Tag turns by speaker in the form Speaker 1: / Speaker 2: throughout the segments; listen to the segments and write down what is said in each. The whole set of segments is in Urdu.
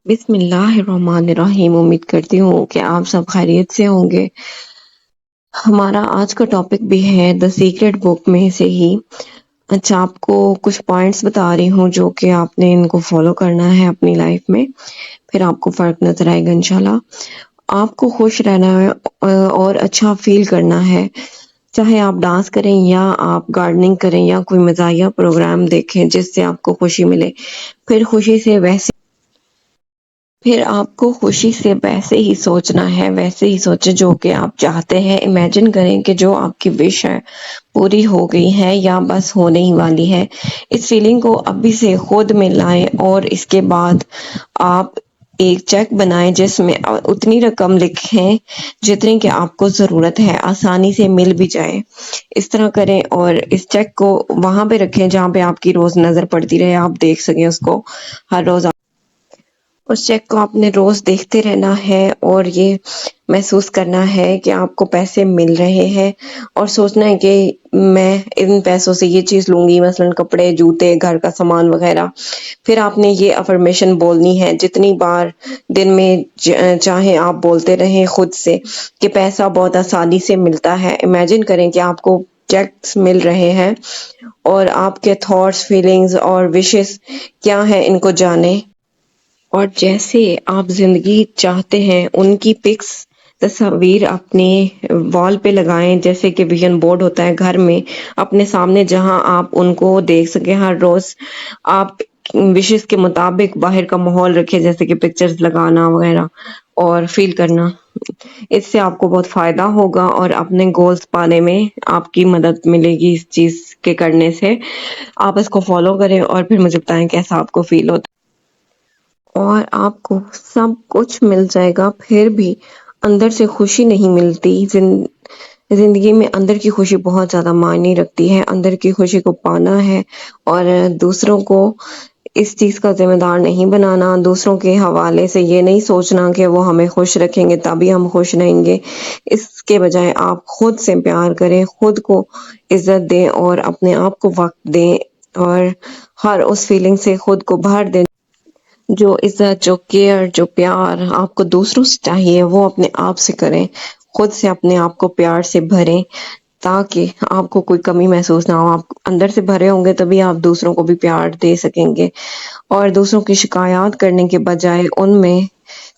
Speaker 1: بسم اللہ الرحمن الرحیم۔ امید کرتی ہوں کہ آپ سب خیریت سے ہوں گے۔ ہمارا آج کا ٹاپک بھی ہے دا سیکرٹ بک میں سے ہی۔ اچھا، آپ کو کچھ پوائنٹس بتا رہی ہوں جو کہ آپ نے ان کو فالو کرنا ہے اپنی لائف میں، پھر آپ کو فرق نظر آئے گا انشاءاللہ۔ آپ کو خوش رہنا ہے اور اچھا فیل کرنا ہے، چاہے آپ ڈانس کریں یا آپ گارڈننگ کریں یا کوئی مزاحیہ پروگرام دیکھیں جس سے آپ کو خوشی ملے، پھر آپ کو خوشی سے ویسے ہی سوچنا ہے، ویسے ہی سوچیں جو کہ آپ چاہتے ہیں۔ امیجن کریں کہ جو آپ کی وش ہے پوری ہو گئی ہے یا بس ہونے ہی والی ہے۔ اس فیلنگ کو ابھی سے خود میں لائیں اور اس کے بعد آپ ایک چیک بنائیں جس میں اتنی رقم لکھیں جتنی کہ آپ کو ضرورت ہے، آسانی سے مل بھی جائے۔ اس طرح کریں اور اس چیک کو وہاں پہ رکھیں جہاں پہ آپ کی روز نظر پڑتی رہے، آپ دیکھ سکیں اس کو ہر روز۔ اس چیک کو آپ نے روز دیکھتے رہنا ہے اور یہ محسوس کرنا ہے کہ آپ کو پیسے مل رہے ہیں، اور سوچنا ہے کہ میں ان پیسوں سے یہ چیز لوں گی، مثلا کپڑے، جوتے، گھر کا سامان وغیرہ۔ پھر آپ نے یہ افرمیشن بولنی ہے جتنی بار دن میں چاہیں آپ بولتے رہیں خود سے کہ پیسہ بہت آسانی سے ملتا ہے۔ امیجن کریں کہ آپ کو چیکس مل رہے ہیں اور آپ کے تھاٹس، فیلنگز اور وشز کیا ہیں ان کو جانیں، اور جیسے آپ زندگی چاہتے ہیں ان کی پکس، تصاویر اپنے وال پہ لگائیں، جیسے کہ ویژن بورڈ ہوتا ہے گھر میں اپنے سامنے، جہاں آپ ان کو دیکھ سکیں ہر روز۔ آپ وشز کے مطابق باہر کا ماحول رکھے، جیسے کہ پکچرز لگانا وغیرہ اور فیل کرنا۔ اس سے آپ کو بہت فائدہ ہوگا اور اپنے گولز پانے میں آپ کی مدد ملے گی اس چیز کے کرنے سے۔ آپ اس کو فالو کریں اور پھر مجھے بتائیں کیسا آپ کو فیل ہوتا ہے۔ اور آپ کو سب کچھ مل جائے گا پھر بھی اندر سے خوشی نہیں ملتی۔ زندگی میں اندر کی خوشی بہت زیادہ معنی رکھتی ہے۔ اندر کی خوشی کو پانا ہے اور دوسروں کو اس چیز کا ذمہ دار نہیں بنانا، دوسروں کے حوالے سے یہ نہیں سوچنا کہ وہ ہمیں خوش رکھیں گے تبھی ہم خوش رہیں گے۔ اس کے بجائے آپ خود سے پیار کریں، خود کو عزت دیں اور اپنے آپ کو وقت دیں، اور ہر اس فیلنگ سے خود کو بھر دیں۔ جو عزت، جو کیئر، جو پیار آپ کو دوسروں سے چاہیے وہ اپنے آپ سے کریں۔ خود سے اپنے آپ کو پیار سے بھریں تاکہ آپ کو کوئی کمی محسوس نہ ہو۔ آپ اندر سے بھرے ہوں گے تبھی آپ دوسروں کو بھی پیار دے سکیں گے، اور دوسروں کی شکایات کرنے کے بجائے ان میں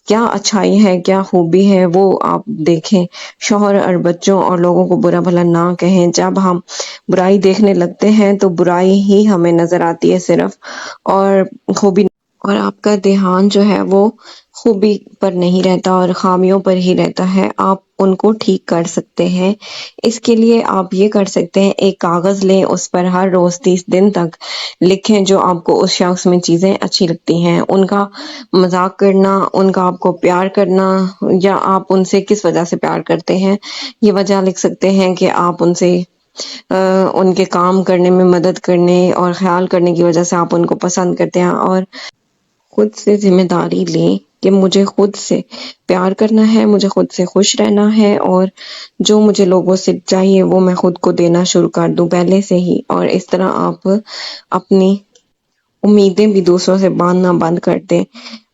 Speaker 1: کیا اچھائی ہے، کیا خوبی ہے وہ آپ دیکھیں۔ شوہر اور بچوں اور لوگوں کو برا بھلا نہ کہیں۔ جب ہم برائی دیکھنے لگتے ہیں تو برائی ہی ہمیں نظر آتی ہے صرف، اور خوبی، اور آپ کا دھیان جو ہے وہ خوبی پر نہیں رہتا اور خامیوں پر ہی رہتا ہے۔ آپ ان کو ٹھیک کر سکتے ہیں۔ اس کے لیے آپ یہ کر سکتے ہیں، ایک کاغذ لیں، اس پر ہر روز 30 دن تک لکھیں جو آپ کو اس شخص میں چیزیں اچھی لگتی ہیں، ان کا مذاق کرنا، ان کا آپ کو پیار کرنا، یا آپ ان سے کس وجہ سے پیار کرتے ہیں۔ یہ وجہ لکھ سکتے ہیں کہ آپ ان سے ان کے کام کرنے میں مدد کرنے اور خیال کرنے کی وجہ سے آپ ان کو پسند کرتے ہیں، اور خود سے ذمہ داری لیں کہ مجھے خود سے پیار کرنا ہے، مجھے خود سے خوش رہنا ہے، اور جو مجھے لوگوں سے چاہیے وہ میں خود کو دینا شروع کر دوں پہلے سے ہی۔ اور اس طرح آپ اپنی امیدیں بھی دوسروں سے باندھنا بند کر دیں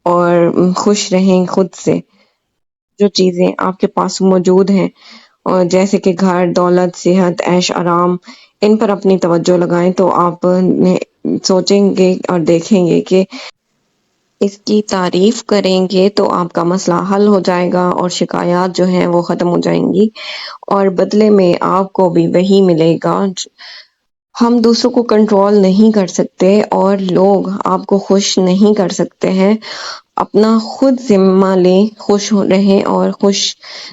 Speaker 1: اور خوش رہیں خود سے۔ جو چیزیں آپ کے پاس موجود ہیں، اور جیسے کہ گھر، دولت، صحت، عیش آرام، ان پر اپنی توجہ لگائیں تو آپ سوچیں گے اور دیکھیں گے کہ اس کی تعریف کریں گے تو آپ کا مسئلہ حل ہو جائے گا اور شکایات جو ہیں وہ ختم ہو جائیں گی، اور بدلے میں آپ کو بھی وہی ملے گا۔ ہم دوسروں کو کنٹرول نہیں کر سکتے اور لوگ آپ کو خوش نہیں کر سکتے ہیں۔ اپنا خود ذمہ لیں، خوش رہیں، اور خوش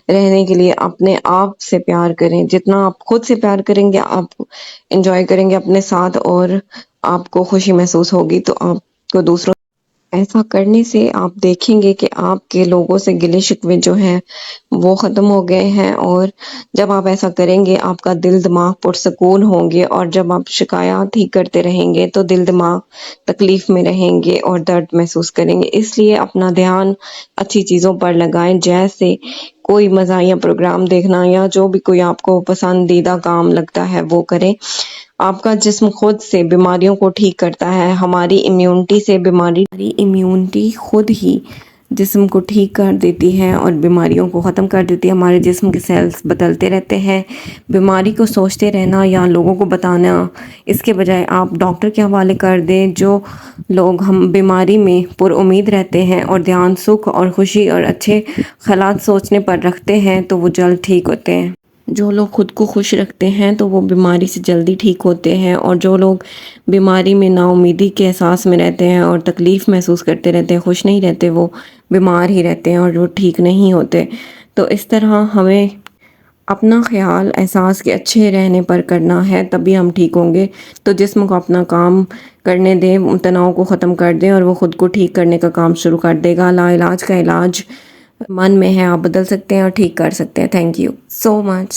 Speaker 1: رہنے کے لیے اپنے آپ سے پیار کریں۔ جتنا آپ خود سے پیار کریں گے آپ انجوائے کریں گے اپنے ساتھ، اور آپ کو خوشی محسوس ہوگی تو آپ کو دوسروں، ایسا کرنے سے آپ دیکھیں گے کہ آپ کے لوگوں سے گلے شکوے جو ہیں وہ ختم ہو گئے ہیں، اور جب آپ ایسا کریں گے آپ کا دل دماغ پرسکون ہوں گے، اور جب آپ شکایات ہی کرتے رہیں گے تو دل دماغ تکلیف میں رہیں گے اور درد محسوس کریں گے۔ اس لیے اپنا دھیان اچھی چیزوں پر لگائیں، جیسے کوئی مزاحیہ پروگرام دیکھنا یا جو بھی کوئی آپ کو پسندیدہ کام لگتا ہے وہ کریں۔ آپ کا جسم خود سے بیماریوں کو ٹھیک کرتا ہے، ہماری امیونٹی خود ہی جسم کو ٹھیک کر دیتی ہے اور بیماریوں کو ختم کر دیتی ہے۔ ہمارے جسم کے سیلز بدلتے رہتے ہیں۔ بیماری کو سوچتے رہنا یا لوگوں کو بتانا، اس کے بجائے آپ ڈاکٹر کے حوالے کر دیں۔ جو لوگ ہم بیماری میں پر امید رہتے ہیں اور دھیان سکھ اور خوشی اور اچھے خیالات سوچنے پر رکھتے ہیں تو وہ جلد ٹھیک ہوتے ہیں۔ جو لوگ خود کو خوش رکھتے ہیں تو وہ بیماری سے جلدی ٹھیک ہوتے ہیں، اور جو لوگ بیماری میں نا امیدی کے احساس میں رہتے ہیں اور تکلیف محسوس کرتے رہتے ہیں، خوش نہیں رہتے، وہ بیمار ہی رہتے ہیں اور وہ ٹھیک نہیں ہوتے۔ تو اس طرح ہمیں اپنا خیال احساس کے اچھے رہنے پر کرنا ہے، تبھی ہم ٹھیک ہوں گے۔ تو جسم کو اپنا کام کرنے دیں، تناؤ کو ختم کر دیں اور وہ خود کو ٹھیک کرنے کا کام شروع کر دے گا۔ لا علاج کا علاج من میں ہے، آپ بدل سکتے ہیں اور ٹھیک کر سکتے ہیں۔ Thank you so much.